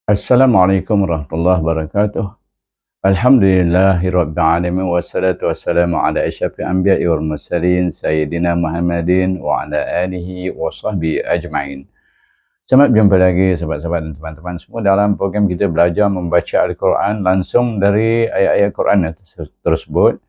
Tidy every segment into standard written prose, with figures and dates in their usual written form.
Assalamualaikum warahmatullahi wabarakatuh. Alhamdulillahirabbil alamin wassalatu wassalamu ala asyrafil anbiya'i wal mursalin sayyidina Muhammadin wa ala alihi wa sahbihi ajma'in. Selamat berjumpa lagi sahabat-sahabat dan teman-teman semua dalam program kita belajar membaca Al-Quran langsung dari ayat-ayat Quran tersebut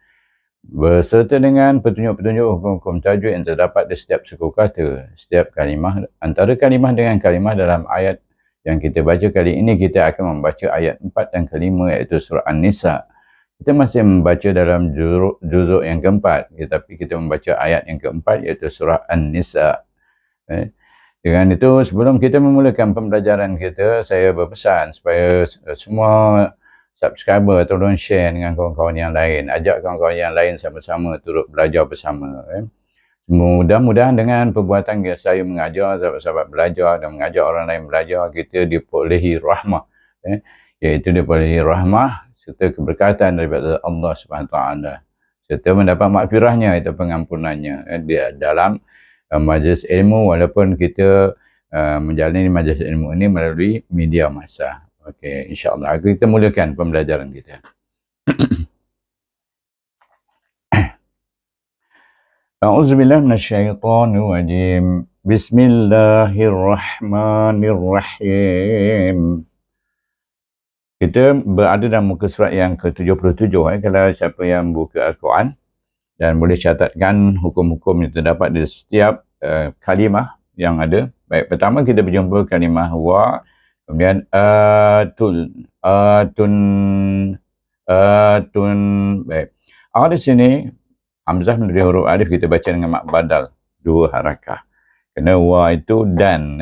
berserta dengan petunjuk-petunjuk hukum-hukum tajwid yang terdapat di setiap suku kata, setiap kalimah, antara kalimah dengan kalimah dalam ayat yang kita baca kali ini. Kita akan membaca ayat 4 dan ke-5 iaitu surah An-Nisa. Kita masih membaca dalam juzuk yang keempat, tetapi kita membaca ayat yang keempat iaitu surah An-Nisa. Dengan itu, sebelum kita memulakan pembelajaran kita, saya berpesan supaya semua subscriber tolong share dengan kawan-kawan yang lain. Ajak kawan-kawan yang lain sama-sama turut belajar bersama. Mudah-mudahan dengan perbuatan saya mengajar, sahabat-sahabat belajar dan mengajar orang lain belajar, kita diperolehi rahmah. Iaitu diperolehi rahmah serta keberkatan daripada Allah SWT. Serta mendapat makfirahnya, itu pengampunannya. Di dalam majlis ilmu, walaupun kita menjalani majlis ilmu ini melalui media massa. Okey, insyaAllah. Kita mulakan pembelajaran kita. A'udzubillahi minasyaitonirrajim. Bismillahirrahmanirrahim. Kita berada dalam muka surat yang ke-77. Kalau siapa yang buka Al-Quran dan boleh catatkan hukum-hukum yang terdapat di setiap kalimah yang ada. Baik, pertama kita berjumpa kalimah wa, kemudian atun. Baik. Di sini hamzah menjadi huruf alif, kita baca dengan mak badal, dua harakah. Kerana wa itu dan,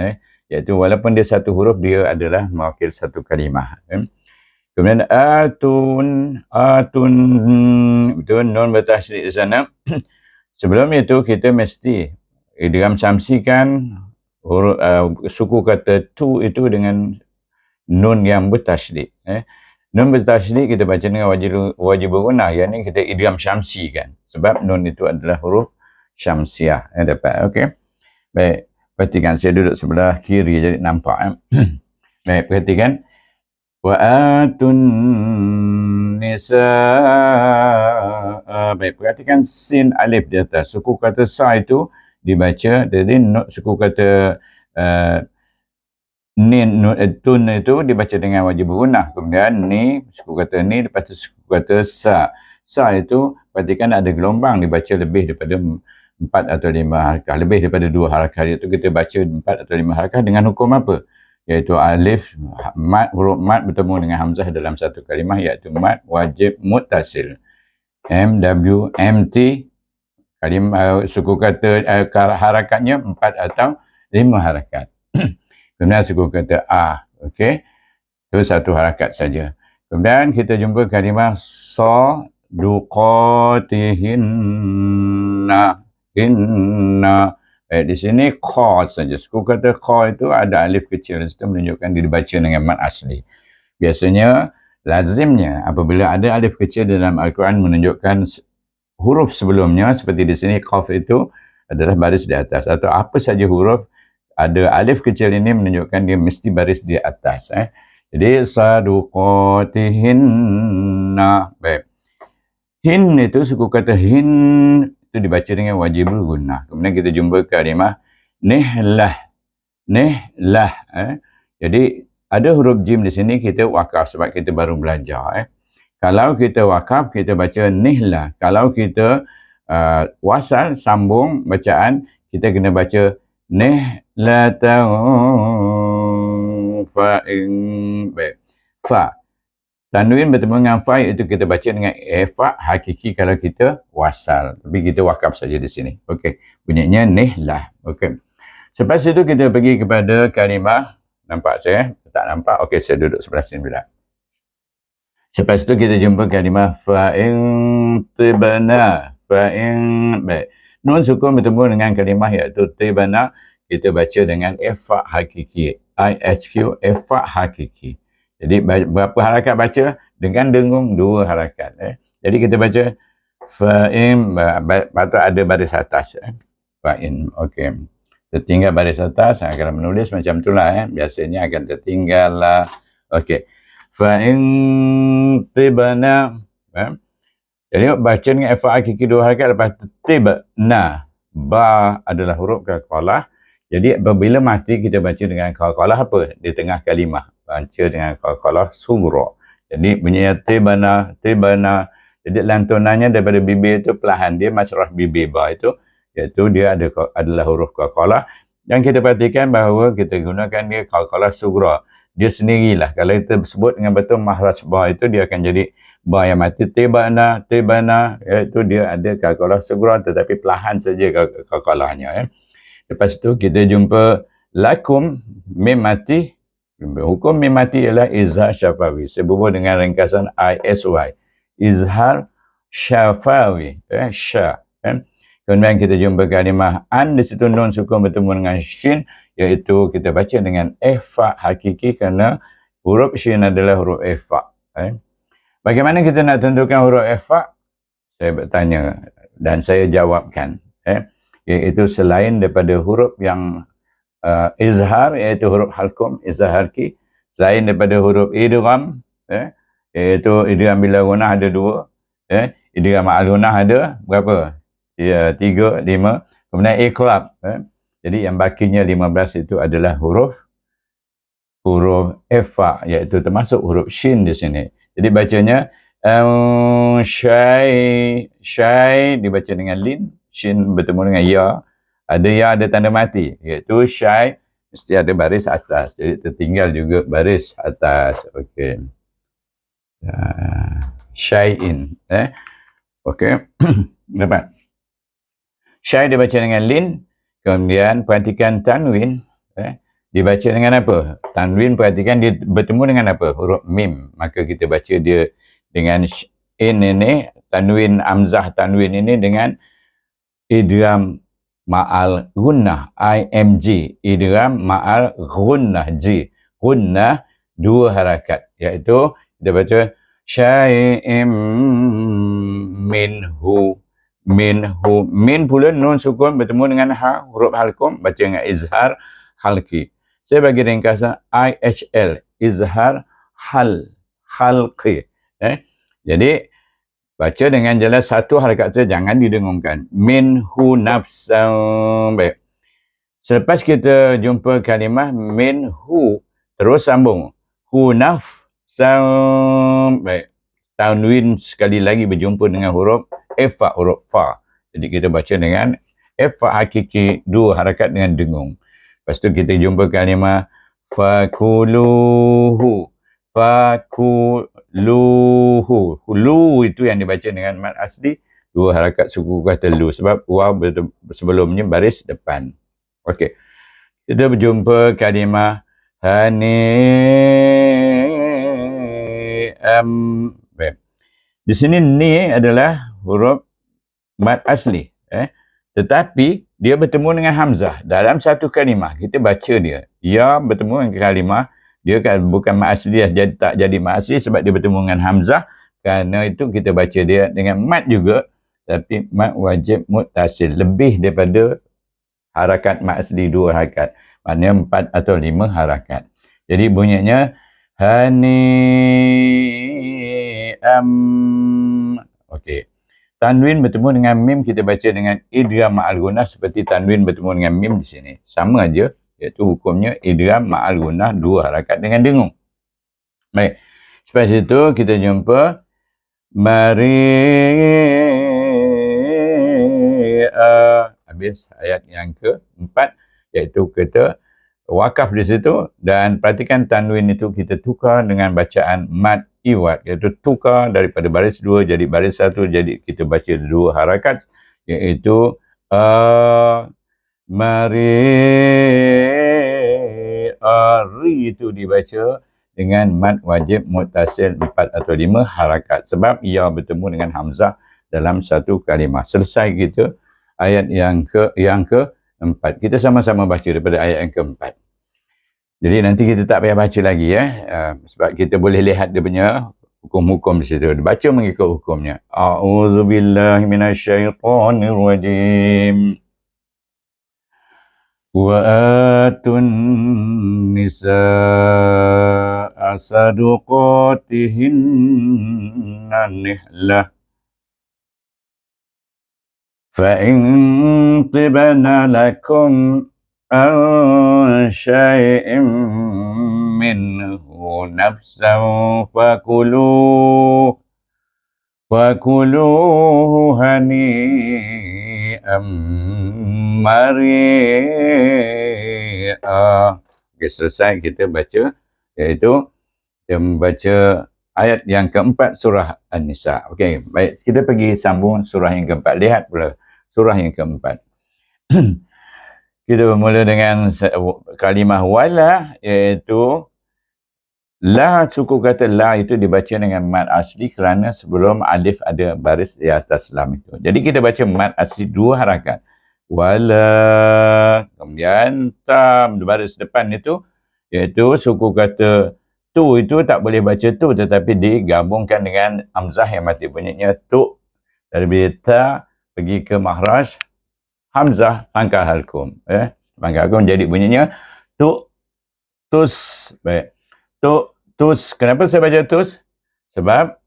iaitu walaupun dia satu huruf, dia adalah mewakil satu kalimah. Kemudian atun, itu nun bertasydid di sana. Sebelum itu kita mesti idgham syamsikan huruf suku kata tu itu dengan nun yang bertasydid. Nun bertasydid kita baca dengan wajib bergunah, yang ini kita idgham syamsi kan. Sebab nun itu adalah huruf syamsiah. Dapat, okey. Baik, perhatikan saya duduk sebelah kiri jadi nampak. Baik, perhatikan. Wa atun nisa. Baik, perhatikan sin alif di atas. Suku kata sa itu dibaca, jadi suku kata tun itu dibaca dengan wajib bergunah. Kemudian ni, suku kata ni, lepas tu suku kata sa. Sa itu, perhatikan ada gelombang, dibaca lebih daripada 4 atau 5 harakah. Lebih daripada 2 harakah, itu kita baca 4 atau 5 harakah dengan hukum apa? Iaitu alif, huruf mat bertemu dengan hamzah dalam satu kalimah, iaitu mat wajib muttasil. MWMT, kalimah suku kata harakatnya 4 atau 5 harakat. Kemudian suku kata a, okey. Itu satu harakat saja. Kemudian kita jumpa kalimah saduqatihinna, hinna. Di sini qa saja. Suku kata qa itu ada alif kecil, itu menunjukkan dia dibaca dengan mat asli. Biasanya lazimnya apabila ada alif kecil dalam Al-Quran menunjukkan huruf sebelumnya, seperti di sini qaf itu adalah baris di atas, atau apa saja huruf ada alif kecil ini menunjukkan dia mesti baris di atas. Jadi saduqatihinna. Baik. Hin itu suku kata hin itu dibaca dengan wajib bergunah. Kemudian kita jumpa kalimah nihlah. Nihlah. Jadi ada huruf jim di sini kita wakaf sebab kita baru belajar. Kalau kita wakaf kita baca nihlah. Kalau kita wasal sambung bacaan, kita kena baca nihlatan fa'in. Baik. Fa. Tanwin bertemu dengan fa itu kita baca dengan fa hakiki kalau kita wasal. Tapi kita wakaf saja di sini. Okey. Bunyinya nihlah. Okey. Selepas itu kita pergi kepada kalimah. Nampak saya? Tak nampak? Okey, saya duduk sebelah sini pula. Selepas itu kita jumpa kalimah fa'in tibana. Fa'in. Baik. Nun sukun bertemu dengan kalimah iaitu tibana, kita baca dengan fa hakiki. IHQ, fa hakiki. Jadi berapa harakat baca? Dengan dengung 2 harakat. Jadi kita baca fa'in, patut ada baris atas. Fa'in, okey. Tertinggal baris atas, kalau menulis macam itulah. Biasanya akan tertinggal lah Okey. Fa in tibna, jadi baca dengan fa hakiki dua harakat, lepas tu tibna, ba adalah huruf qalqalah. Jadi apabila mati kita baca dengan qalqalah apa? Di tengah kalimah baca dengan qalqalah sughra. Jadi bunyinya tibna. Jadi lantunannya daripada bibir itu perlahan, dia masrah bibir ba itu, iaitu dia adalah huruf qalqalah. Dan kita perhatikan bahawa kita gunakan dia qalqalah sughra. Dia sendirilah. Kalau kita sebut dengan betul mahraj ba itu, dia akan jadi ba yang mati. Tibana, iaitu dia ada qalqalah sughra, tetapi perlahan saja qalqalahnya. Lepas tu kita jumpa lakum, mim mati. Hukum mim mati ialah izhar syafawi. Sehubung dengan ringkasan ISY. Izhar syafawi. Sya. Kemudian kita jumpa kalimah an, di situ nun sukun bertemu dengan shin, iaitu kita baca dengan fa hakiki kerana huruf shin adalah huruf fa. Bagaimana kita nak tentukan huruf fa? Saya bertanya dan saya jawabkan. Iaitu selain daripada huruf yang izhar, iaitu huruf halkum, izhar halki, selain daripada huruf idgham, iaitu idgham bila gunah ada dua, idgham ma'al gunah ada berapa? Ya, 3, 5. Kemudian iqlab. Jadi yang bakinya 15 itu adalah huruf fa, iaitu termasuk huruf shin di sini. Jadi bacanya syai dibaca dengan lin, shin bertemu dengan ya. Ada ya, ada tanda mati, iaitu syai mesti ada baris atas. Jadi tertinggal juga baris atas. Okey. Syai'in. Okey. Dapat. Syai dibaca dengan lin, kemudian perhatikan tanwin, dibaca dengan apa? Tanwin perhatikan dia bertemu dengan apa? Huruf mim. Maka kita baca dia dengan in ini, tanwin amzah tanwin ini dengan idgham ma'al gunnah, IMG, idgham ma'al gunnah, G. Gunnah dua harakat, iaitu kita baca syai'im minhu. Min pula nun sukun bertemu dengan ha, huruf halkum, baca dengan izhar halki. Saya bagi ringkasan IHL, izhar halqi. Jadi baca dengan jelas satu harakat saja, jangan didengungkan. Minhu nafsan. Baik. Selepas kita jumpa kalimah minhu, terus sambung. Hu nafsan. Baik. Tanwin sekali lagi berjumpa dengan huruf fa, huruf fa. Jadi kita baca dengan fa hakiki dua harakat dengan dengung. Lepas tu kita jumpa kalimah fakuluhu. Lu itu yang dibaca dengan mad asli, dua harakat suku kata lu, sebab waw sebelumnya baris depan. Okey. Kita berjumpa kalimah baik. Di sini ni adalah huruf mad asli, tetapi dia bertemu dengan hamzah dalam satu kalimah. Kita baca dia, ya bertemu dengan kalimah, dia kan bukan mad asli, jadi tak jadi mad asli sebab dia bertemu dengan hamzah. Kerana itu kita baca dia dengan mad juga, tapi mad wajib muttasil, lebih daripada harakat mad asli dua harakat, maknanya 4 atau 5 harakat. Jadi bunyinya okey. Tanwin bertemu dengan mim, kita baca dengan idgham ma'al gunnah seperti tanwin bertemu dengan mim di sini. Sama aja, iaitu hukumnya idgham ma'al gunnah dua harakat dengan dengung. Baik. Lepas itu kita jumpa habis ayat yang keempat, iaitu kita wakaf di situ, dan perhatikan tanwin itu kita tukar dengan bacaan mad iwad, iaitu tukar daripada baris 2 jadi baris 1, jadi kita baca dua harakat, iaitu ari itu dibaca dengan mad wajib muttasil 4 atau 5 harakat, sebab ia bertemu dengan hamzah dalam satu kalimah. Selesai kita ayat yang keempat. Kita sama-sama baca daripada ayat yang keempat. Jadi nanti kita tak payah baca lagi, sebab kita boleh lihat dia punya hukum-hukum di situ. Baca mengikut hukumnya. A'udzubillahi minasyaitonirrajim. Wa atun nisaa صدقاتهن نحلة فإن طبن لكم عن شيء منه نفسا فكلوه هنيئا mari'a. Okay, selesai kita baca, iaitu kita membaca ayat yang keempat surah An-Nisa. Okey, baik, kita pergi sambung surah yang keempat. Lihat pula surah yang keempat. Kita bermula dengan kalimah wala, iaitu la. Suku kata la itu dibaca dengan mad asli kerana sebelum alif ada baris di atas lam itu. Jadi kita baca mad asli 2 harakat. Wala, kemudian tam baris depan itu, iaitu suku kata tu itu tak boleh baca tu, tetapi digabungkan dengan hamzah yang mati, bunyinya tu. Dari ta pergi ke mahraj hamzah pangkal halkum, pangkal halkum, jadi bunyinya tu, tus. Baik, tu, tus. Kenapa saya baca tus? Sebab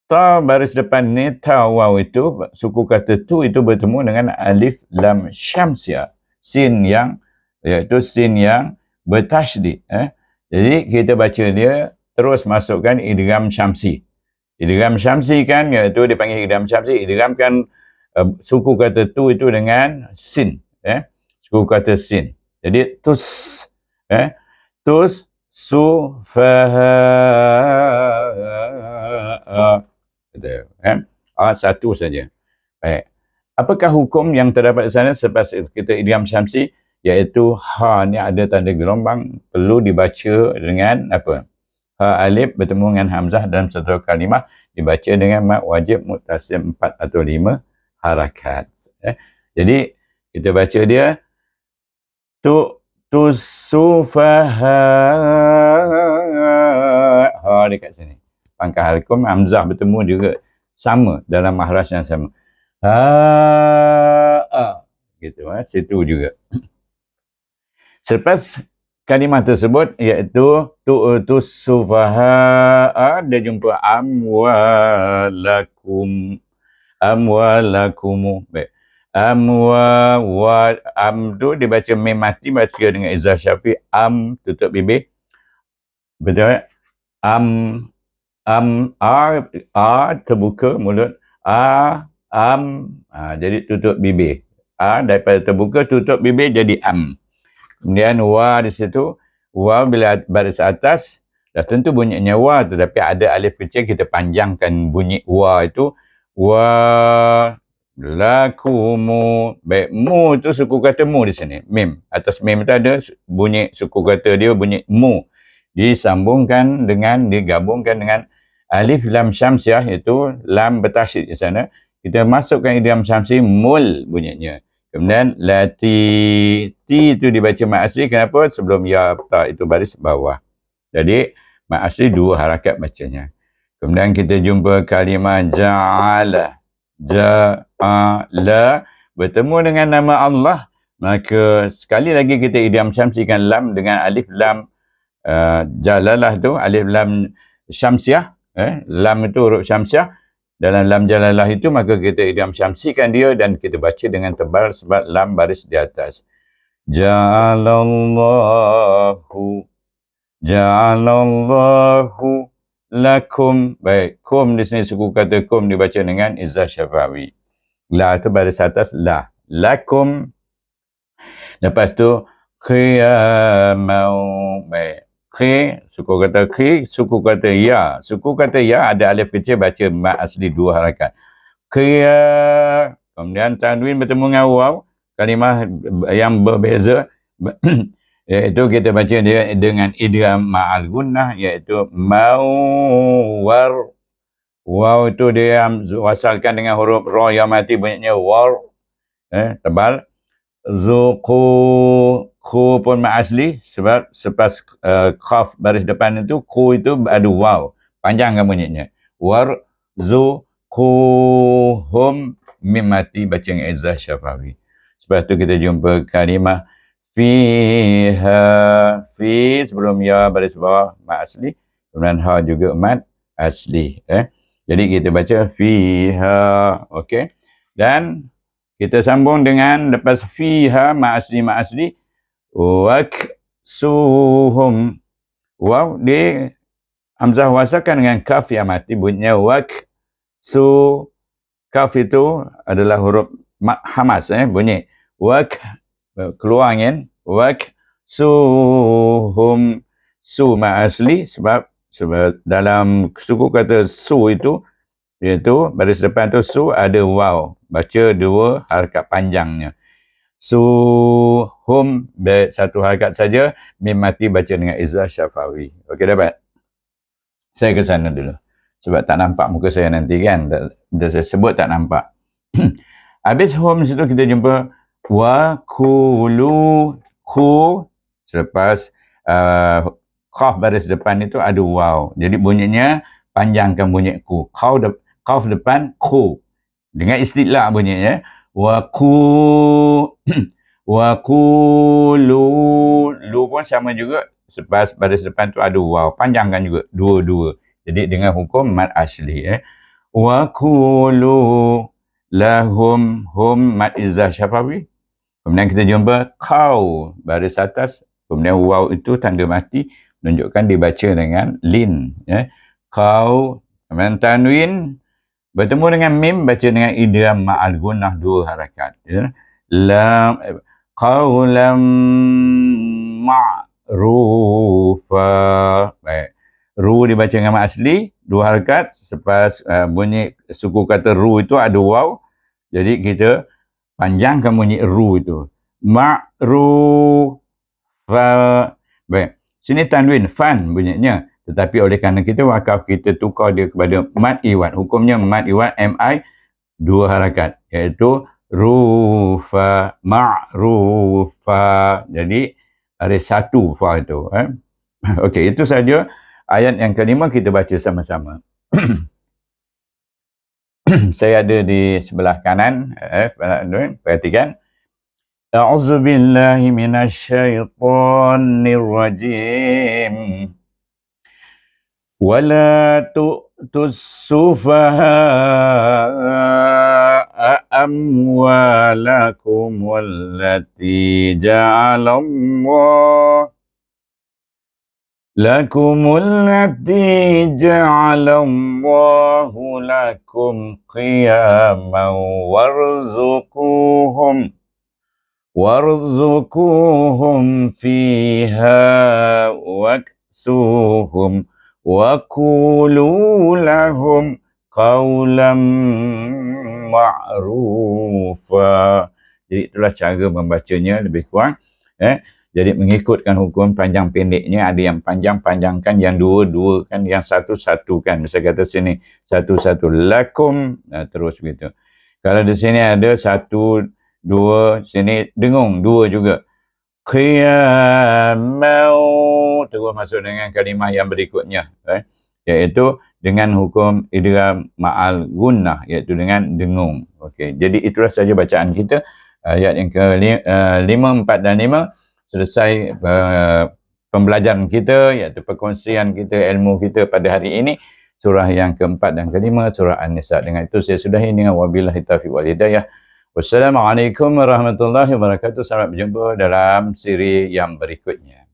ta baris depan ni, ta waw itu, suku kata tu itu bertemu dengan alif lam syamsiah, sin yang, iaitu sin yang bertasydid. Jadi kita baca dia terus masukkan idgham syamsi. Idgham syamsi kan, iaitu dipanggil idgham syamsi, idghamkan suku kata tu itu dengan sin, suku kata sin. Jadi tus, tus sufaha, satu saja. Baik. Apakah hukum yang terdapat di sana selepas kita idgham syamsi? Iaitu ha ni ada tanda gelombang, perlu dibaca dengan apa? Ha alif bertemu dengan hamzah dalam satu kalimah dibaca dengan mad wajib muttasil 4 atau 5 harakat. Jadi kita baca dia tu tusufaha, ha dekat sini. Pangkal halkum hamzah bertemu juga sama dalam mahraj yang sama. Gitu, situ juga. Selepas kalimah tersebut, iaitu tu'tus sufaha, dia jumpa amwalakum. Baik. Am tu dibaca mim mati, baca dengan izzah syafi, tutup bibir. Betul? Terbuka mulut, jadi tutup bibir. Daripada terbuka tutup bibir jadi am. Kemudian wa di situ, wa bila baris atas dah tentu bunyinya wa, tetapi ada alif kecil, kita panjangkan bunyi wa itu, wa lakumu. Baik, mu itu suku kata mu di sini, mim. Atas mim itu ada bunyi suku kata dia, bunyi mu. Digabungkan dengan alif lam syamsiah, iaitu lam bertasydid di sana. Kita masukkan idgham syamsi, mul bunyinya. Kemudian lati, ti itu dibaca mad asli. Kenapa? Sebelum ya ta itu baris bawah. Jadi mad asli 2 harakat bacanya. Kemudian kita jumpa kalimah ja'ala. Ja'ala bertemu dengan nama Allah, maka sekali lagi kita idgham syamsikan lam dengan alif lam jalalah tu, alif lam syamsiah, lam itu huruf syamsiah. Dalam lam jalalah itu, maka kita idgham syamsikan dia dan kita baca dengan tebal sebab lam baris di atas. Ja'alallahu lakum. Baik, kum di sini suku kata kum dibaca dengan izzah syafawi. La itu baris atas, la. Lakum. Lepas tu qiyamau. Baik. Suku kata ki, suku kata ya. Suku kata ya ada alif kecil, baca mad asli 2 harakat. Kemudian tanwin bertemu dengan waw, kalimah yang berbeza, iaitu kita baca dia dengan idgham ma'al gunnah, iaitu mawar. Waw itu dia wasalkan dengan huruf ra yang mati, bunyinya war, tebal. Zuqu, ku pun mad asli, sebab selepas qaf baris depan itu, ku itu ada waw, panjang kan bunyinya. Warzuquhum, mim mati, baca dengan izzah syafawi. Sebab tu kita jumpa kalimah fiha, fi sebelum ya baris bawah mat asli, kemudian ha juga mat asli. Jadi kita baca fiha, okey. Dan kita sambung dengan lepas fiha mat asli waksuhum. Waw di hamzah wasalkan dengan kaf yang mati, bunyinya waksu. Kaf itu adalah huruf hamas, bunyi wak, keluar angin, waksuhum. Su mat asli sebab dalam suku kata su itu, iaitu baris depan tu su ada waw, baca dua harakat panjangnya. Suhum satu harakat saja, mim mati baca dengan izzah syafawi. Okey, dapat? Saya ke sana dulu sebab tak nampak muka saya nanti kan, bila saya sebut tak nampak. Habis hum situ kita jumpa wa kulu, khu selepas qaf baris depan itu ada waw, jadi bunyinya panjangkan bunyi ku. Qaf depan khu dengan istidlak bunyinya wa kulu. Lu pun sama juga, selepas baris depan tu ada waw, panjangkan juga dua-dua, jadi dengan hukum mat asli. Wa kulu lahum, hum mat izzah syafawi. Kemudian kita jumpa kau baris atas, kemudian waw itu tanda mati, menunjukkan dibaca dengan lin. Kau, kemudian tanwin bertemu dengan mim, baca dengan idgham ma'al gunnah dua harakat. Lam, qawlam ma'rufa. Baik. Ru dibaca dengan mat asli, dua harakat. Selepas bunyi suku kata ru itu ada waw, jadi kita panjangkan bunyi ru itu. Ma'rufa. Baik. Sini tanwin, fan bunyinya. Tetapi oleh kerana kita wakaf, kita tukar dia kepada mat iwad. Hukumnya mat iwad, mi, dua harakat. Iaitu rufa, ma'rufa. Jadi ada satu fa itu. Okey, itu saja ayat yang kelima, kita baca sama-sama. Saya ada di sebelah kanan, perhatikan. A'udzu billahi minasyaitonir rajim. Wala tu'tus sufaha'a amwalakum wallati ja'alallah ja'alallahu lakum qiyaman warzuquhum fiha waksuhum wa qulu lahum qawlan ma'rufa. Jadi itulah cara membacanya lebih kurang. Jadi mengikutkan hukum panjang pendeknya, ada yang panjang-panjangkan, yang dua-dua kan, yang satu-satu kan. Misal kata sini satu-satu lakum, terus begitu. Kalau di sini ada satu, dua, sini dengung dua juga. Qiyamau, terus masuk dengan kalimah yang berikutnya, iaitu dengan hukum idgham ma'al gunnah, iaitu dengan dengung. Okey, jadi itulah saja bacaan kita, ayat yang ke-5, 4 dan 5. Selesai pembelajaran kita, iaitu perkongsian kita, ilmu kita pada hari ini, surah yang ke-4 dan ke-5, surah An-Nisa. Dengan itu saya sudahi dengan wabillahi taufiq wal hidayah. Wassalamualaikum warahmatullahi wabarakatuh. Sampai berjumpa dalam siri yang berikutnya.